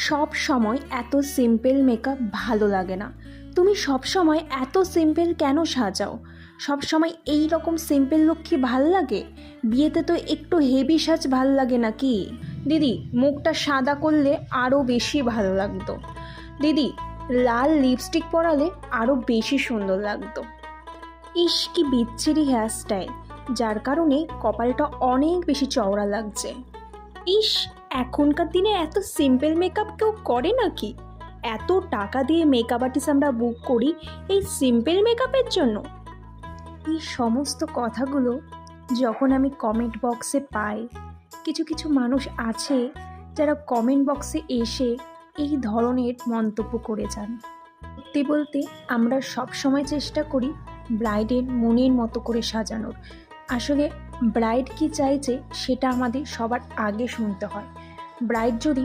সব সময় এত সিম্পল মেকআপ ভালো লাগে না। তুমি সব সময় এত সিম্পল কেন সাজাও? সব সময় এই রকম সিম্পল লুক কি ভাল লাগে? বিয়েতে তো একটু হেভি সাজ ভাল লাগে নাকি? দিদি, মুখটা সাদা করলে আরও বেশি ভালো লাগতো। দিদি, লাল লিপস্টিক পরালে আরও বেশি সুন্দর লাগতো। ইস, কি বিচ্ছিরি হেয়ারস্টাইল, যার কারণে কপালটা অনেক বেশি চওড়া লাগছে। ইস, এখনকার দিনে এত সিম্পল মেকআপ কেউ করে নাকি? এত টাকা দিয়ে মেকআপ আর্টিস্ট আমরা বুক করি এই সিম্পল মেকআপের জন্য। এই সমস্ত কথাগুলো যখন আমি কমেন্ট বক্সে পাই, কিছু কিছু মানুষ আছে যারা কমেন্ট বক্সে এসে এই ধরনের মন্তব্য করে যান। সত্যি বলতে আমরা সব সময় চেষ্টা করি ব্রাইডের মনের মতো করে সাজানোর। আসলে ব্রাইড কি চাইছে সেটা আমাদের সবার আগে শুনতে হয়। ব্রাইড যদি